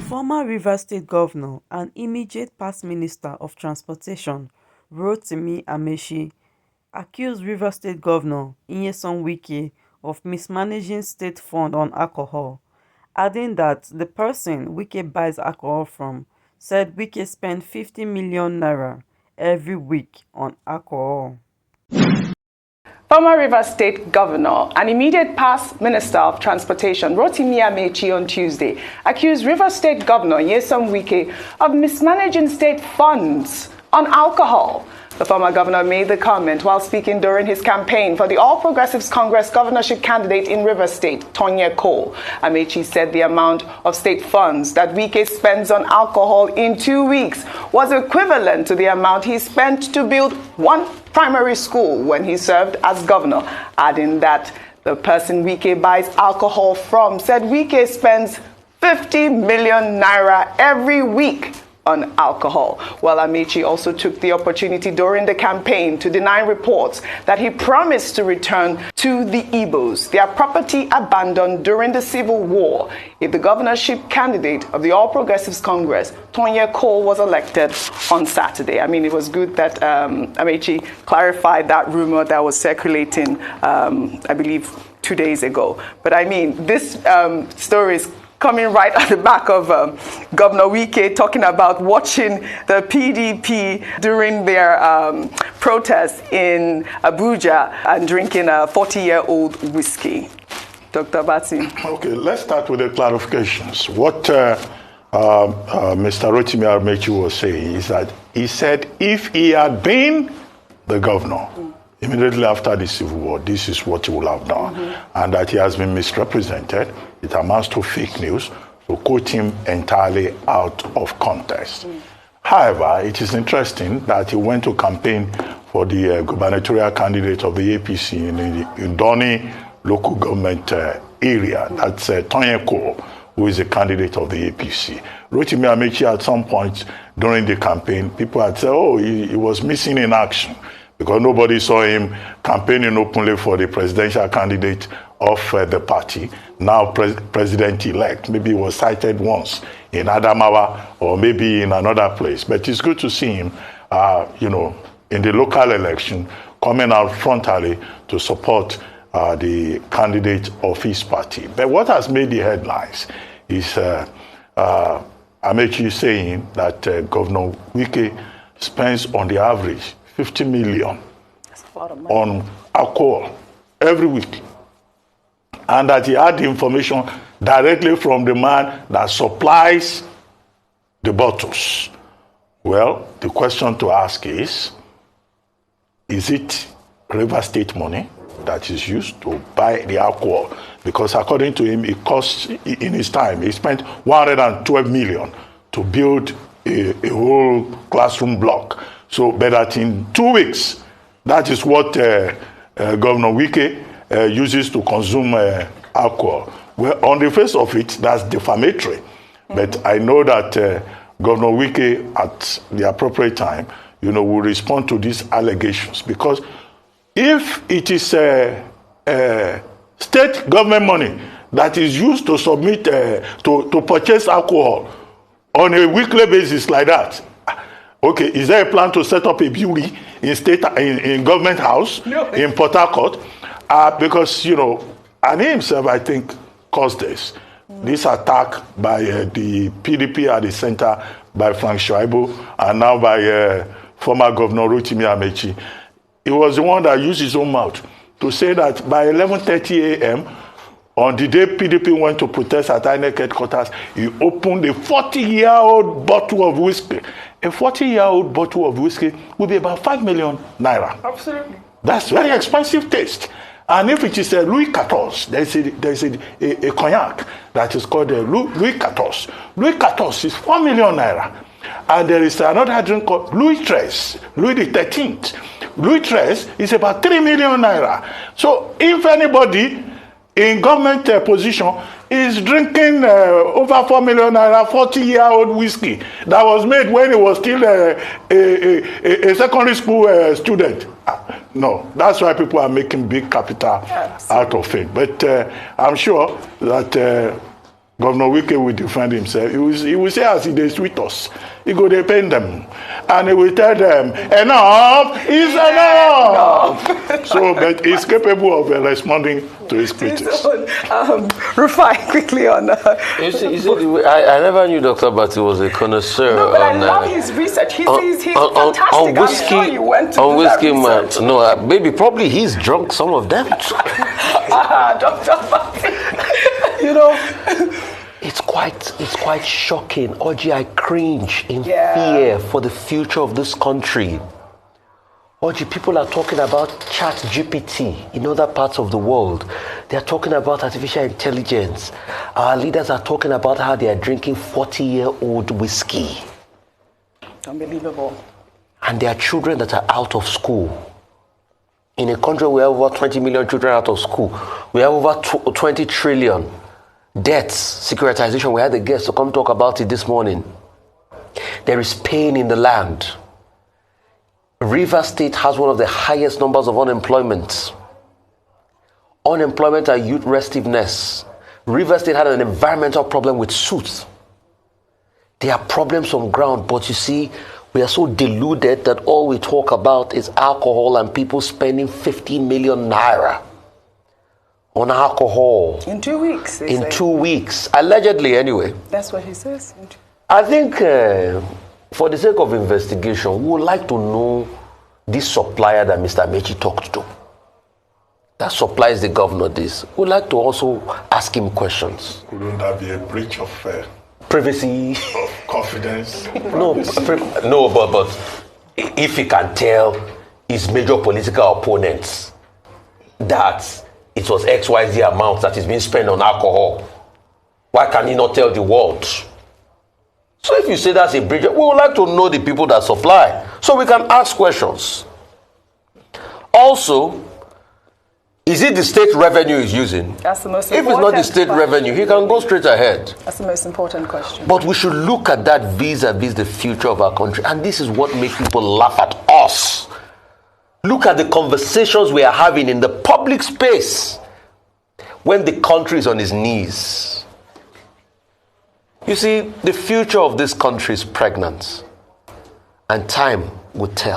Former Rivers State Governor and immediate past Minister of Transportation Rotimi Amaechi accused Rivers State Governor Wike of mismanaging state fund on alcohol, adding that the person Wike buys alcohol from said Wike spent 50 million naira every week on alcohol. Former Rivers State Governor and immediate past Minister of Transportation Rotimi Amaechi on Tuesday accused Rivers State Governor Wike of mismanaging state funds on alcohol. The former governor made the comment while speaking during his campaign for the All Progressives Congress governorship candidate in Rivers State, Wike. Amaechi said the amount of state funds that Wike spends on alcohol in 2 weeks was equivalent to the amount he spent to build one primary school when he served as governor, adding that the person Wike buys alcohol from said Wike spends 50 million naira every week on alcohol. While Amaechi also took the opportunity during the campaign to deny reports that he promised to return to the Igbos their property abandoned during the Civil War if the governorship candidate of the All Progressives Congress, Wike, was elected on Saturday. I mean, it was good that Amaechi clarified that rumor that was circulating, I believe, 2 days ago. But I mean, this story is coming right at the back of Governor Wike talking about watching the PDP during their protest in Abuja and drinking a 40-year-old whiskey. Dr. Batsi. Okay, let's start with the clarifications. What Mr. Rotimi Amaechi was saying is that he said if he had been the governor immediately after the Civil War, this is what he would have done, and that he has been misrepresented. It amounts to fake news, to quote him entirely out of context. However, it is interesting that he went to campaign for the gubernatorial candidate of the APC in the Doni local government area. That's Wike, who is a candidate of the APC. Rotimi Amaechi, at some point during the campaign, people had said, oh, he was missing in action, because nobody saw him campaigning openly for the presidential candidate of the party, now president-elect. Maybe he was cited once in Adamawa or maybe in another place. But it's good to see him, in the local election, coming out frontally to support the candidate of his party. But what has made the headlines is Amaechi saying that Governor Wike spends on the average 50 million on alcohol every week, and that he had the information directly from the man that supplies the bottles. Well, the question to ask is it Rivers State money that is used to buy the alcohol? Because according to him, it costs, in his time, he spent 112 million to build a whole classroom block. So, but that in 2 weeks, that is what Governor Wike uses to consume alcohol. Well, on the face of it, that's defamatory. But I know that Governor Wike, at the appropriate time, will respond to these allegations. Because if it is state government money that is used to submit, to purchase alcohol on a weekly basis like that, okay, is there a plan to set up a brewery in government house in Port Harcourt? Because, and he himself, I think, caused this attack by the PDP at the center, by Frank Shaibu, and now by former Governor Rotimi Amaechi. He was the one that used his own mouth to say that by 11:30 a.m., on the day PDP went to protest at INEC headquarters, he opened a 40-year-old bottle of whiskey. A 40-year-old bottle of whiskey will be about 5 million naira. Absolutely. That's very expensive taste. And if it is a Louis XIV, there's a cognac that is called Louis XIV. Louis XIV is 4 million naira. And there is another drink called Louis XIII, Louis XIII. Louis XIII is about 3 million naira. So if anybody in government position is drinking over 4 million naira 40-year-old whiskey that was made when he was still a secondary school student. No, that's why people are making big capital out of it. But I'm sure that Governor Wike will defend himself. He will say as they sweet us. He go defend them. And he will tell them, enough is enough. So, but he's capable of responding to his critics. Rufai, quickly on. You see, I never knew Dr. Bati was a connoisseur. No, but I love his research. He's fantastic. On whiskey, I'm sure you went to on do whiskey, that research. man. No, maybe probably he's drunk some of them. Dr. Bati. You know. It's quite shocking. Oji, I cringe in Yeah. fear for the future of this country. Oji, people are talking about Chat GPT in other parts of the world. They are talking about artificial intelligence. Our leaders are talking about how they are drinking 40-year-old whiskey. Unbelievable. And there are children that are out of school. In a country where over 20 million children are out of school, we have over 20 trillion. Debts, securitization, we had a guest to come talk about it this morning. There is pain in the land. Rivers State has one of the highest numbers of unemployment. Unemployment and youth restiveness. Rivers State had an environmental problem with suits. There are problems on ground, but you see, we are so deluded that all we talk about is alcohol and people spending 15 million naira on alcohol. In 2 weeks, they In say. 2 weeks. Allegedly, anyway. That's what he says. I think for the sake of investigation, we would like to know this supplier that Mr. Amaechi talked to. That supplies the governor this. We would like to also ask him questions. Wouldn't that be a breach of Privacy. confidence? No, but if he can tell his major political opponents that it was XYZ amount that is being spent on alcohol, why can he not tell the world? So if you say that's a breach, we would like to know the people that supply so we can ask questions. Also, is it the state revenue he's using? That's the most If it's important not the state question. revenue, he can go straight ahead. That's the most important question. But we should look at that vis-a-vis the future of our country. And this is what makes people laugh at us. Look at the conversations we are having in the public space when the country is on its knees. You see, the future of this country is pregnant, and time will tell.